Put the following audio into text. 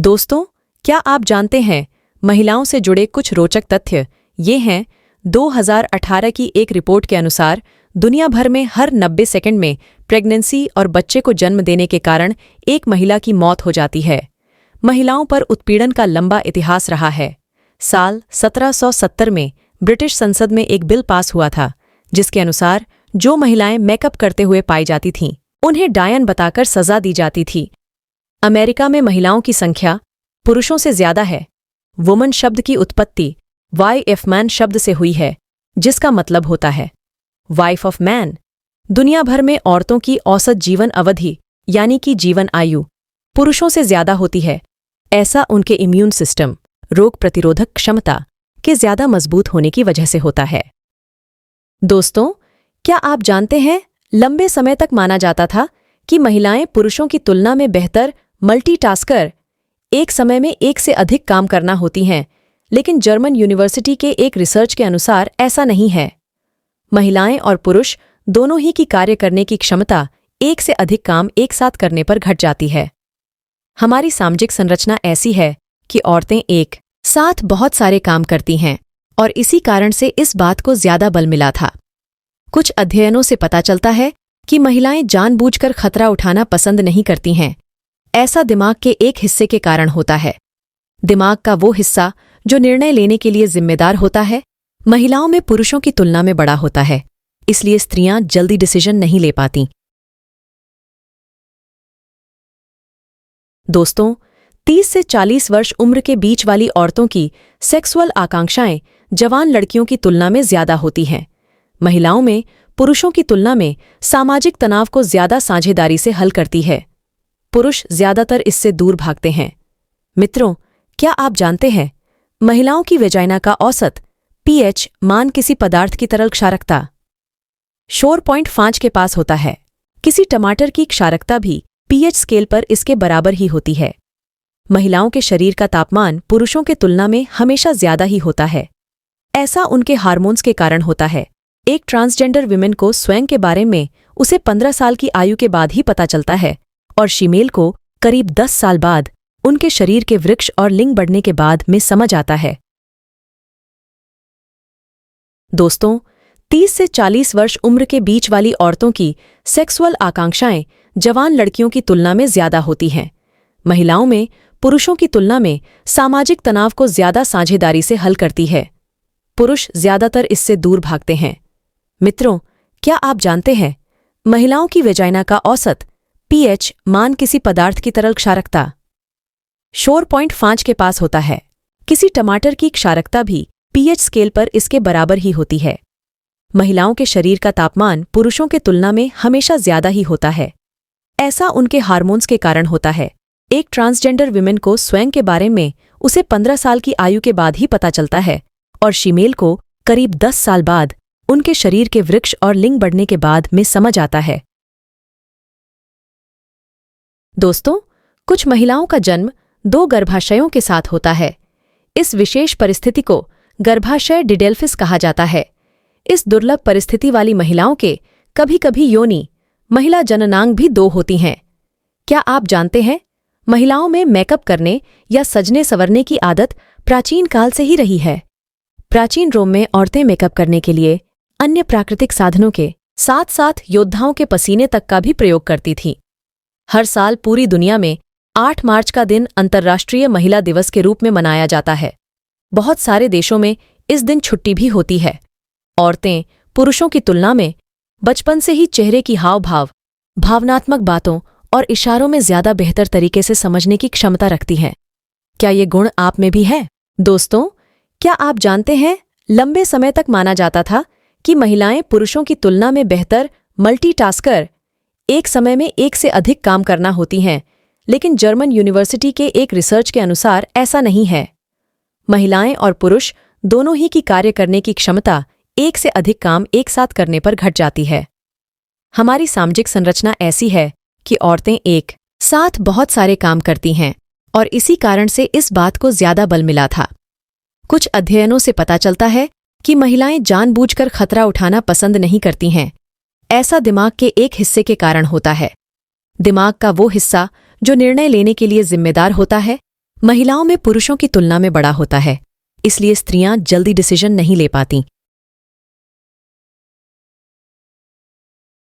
दोस्तों, क्या आप जानते हैं महिलाओं से जुड़े कुछ रोचक तथ्य ये हैं। 2018 की एक रिपोर्ट के अनुसार दुनिया भर में हर 90 सेकंड में प्रेगनेंसी और बच्चे को जन्म देने के कारण एक महिला की मौत हो जाती है। महिलाओं पर उत्पीड़न का लंबा इतिहास रहा है। साल 1770 में ब्रिटिश संसद में एक बिल पास हुआ था, जिसके अनुसार जो महिलाएं मेकअप करते हुए पाई जाती थीं, उन्हें डायन बताकर सजा दी जाती थी। अमेरिका में महिलाओं की संख्या पुरुषों से ज्यादा है। वुमन शब्द की उत्पत्ति वाइफ मैन शब्द से हुई है, जिसका मतलब होता है वाइफ ऑफ मैन। दुनिया भर में औरतों की औसत जीवन अवधि यानी कि जीवन आयु पुरुषों से ज्यादा होती है। ऐसा उनके इम्यून सिस्टम, रोग प्रतिरोधक क्षमता के ज्यादा मजबूत होने की वजह से होता है। दोस्तों, क्या आप जानते हैं लंबे समय तक माना जाता था कि महिलाएं पुरुषों की तुलना में बेहतर मल्टीटास्कर, एक समय में एक से अधिक काम करना होती हैं, लेकिन जर्मन यूनिवर्सिटी के एक रिसर्च के अनुसार ऐसा नहीं है। महिलाएं और पुरुष दोनों ही की कार्य करने की क्षमता एक से अधिक काम एक साथ करने पर घट जाती है। हमारी सामाजिक संरचना ऐसी है कि औरतें एक साथ बहुत सारे काम करती हैं और इसी कारण से इस बात को ज्यादा बल मिला था। कुछ अध्ययनों से पता चलता है कि महिलाएं जानबूझकर खतरा उठाना पसंद नहीं करती हैं। ऐसा दिमाग के एक हिस्से के कारण होता है। दिमाग का वो हिस्सा जो निर्णय लेने के लिए जिम्मेदार होता है, महिलाओं में पुरुषों की तुलना में बड़ा होता है, इसलिए स्त्रियां जल्दी डिसीजन नहीं ले पाती। दोस्तों, 30 से 40 वर्ष उम्र के बीच वाली औरतों की सेक्सुअल आकांक्षाएं जवान लड़कियों की तुलना में ज्यादा होती हैं। महिलाओं में पुरुषों की तुलना में सामाजिक तनाव को ज्यादा साझेदारी से हल करती है। पुरुष ज्यादातर इससे दूर भागते हैं। मित्रों, क्या आप जानते हैं महिलाओं की वेजाइना का औसत pH मान किसी पदार्थ की तरल क्षारकता 0.5 के पास होता है। किसी टमाटर की क्षारकता भी pH स्केल पर इसके बराबर ही होती है। महिलाओं के शरीर का तापमान पुरुषों के तुलना में हमेशा ज्यादा ही होता है। ऐसा उनके हार्मोन्स के कारण होता है। एक ट्रांसजेंडर विमेन को स्वयं के बारे में उसे 15 साल की आयु के बाद ही पता चलता है और फीमेल को करीब 10 साल बाद उनके शरीर के वृक्ष और लिंग बढ़ने के बाद में समझ आता है। दोस्तों, 30 से 40 वर्ष उम्र के बीच वाली औरतों की सेक्सुअल आकांक्षाएं जवान लड़कियों की तुलना में ज्यादा होती हैं। महिलाओं में पुरुषों की तुलना में सामाजिक तनाव को ज्यादा साझेदारी से हल करती है। पुरुष ज्यादातर इससे दूर भागते हैं। मित्रों, क्या आप जानते हैं महिलाओं की वेजाइना का औसत pH मान किसी पदार्थ की तरल क्षारकता 0.5 के पास होता है। किसी टमाटर की क्षारकता भी pH स्केल पर इसके बराबर ही होती है। महिलाओं के शरीर का तापमान पुरुषों के तुलना में हमेशा ज्यादा ही होता है। ऐसा उनके हार्मोन्स के कारण होता है। एक ट्रांसजेंडर विमेन को स्वयं के बारे में उसे 15 साल की आयु के बाद ही पता चलता है और फीमेल को करीब 10 साल बाद उनके शरीर के वृक्ष और लिंग बढ़ने के बाद में समझ आता है। दोस्तों, कुछ महिलाओं का जन्म 2 गर्भाशयों के साथ होता है। इस विशेष परिस्थिति को गर्भाशय डिडेल्फिस कहा जाता है। इस दुर्लभ परिस्थिति वाली महिलाओं के कभी-कभी योनि महिला जननांग भी 2 होती हैं। क्या आप जानते हैं महिलाओं में मेकअप करने या सजने संवरने की आदत प्राचीन काल से ही रही है। प्राचीन रोम में औरतें मेकअप करने के लिए अन्य प्राकृतिक साधनों के साथ साथ योद्धाओं के पसीने तक का भी प्रयोग करती थीं। हर साल पूरी दुनिया में 8 मार्च का दिन अंतर्राष्ट्रीय महिला दिवस के रूप में मनाया जाता है। बहुत सारे देशों में इस दिन छुट्टी भी होती है। औरतें पुरुषों की तुलना में बचपन से ही चेहरे की हाव भाव, भावनात्मक बातों और इशारों में ज्यादा बेहतर तरीके से समझने की क्षमता रखती हैं। क्या ये गुण आप में भी है? दोस्तों, क्या आप जानते हैं लंबे समय तक माना जाता था कि महिलाएं पुरुषों की तुलना में बेहतर मल्टीटास्कर, एक समय में एक से अधिक काम करना होती हैं, लेकिन जर्मन यूनिवर्सिटी के एक रिसर्च के अनुसार ऐसा नहीं है। महिलाएं और पुरुष दोनों ही की कार्य करने की क्षमता एक से अधिक काम एक साथ करने पर घट जाती है। हमारी सामाजिक संरचना ऐसी है कि औरतें एक साथ बहुत सारे काम करती हैं और इसी कारण से इस बात को ज्यादा बल मिला था। कुछ अध्ययनों से पता चलता है कि महिलाएं जानबूझकर खतरा उठाना पसंद नहीं करती हैं। ऐसा दिमाग के एक हिस्से के कारण होता है। दिमाग का वो हिस्सा जो निर्णय लेने के लिए जिम्मेदार होता है, महिलाओं में पुरुषों की तुलना में बड़ा होता है, इसलिए स्त्रियां जल्दी डिसीजन नहीं ले पाती।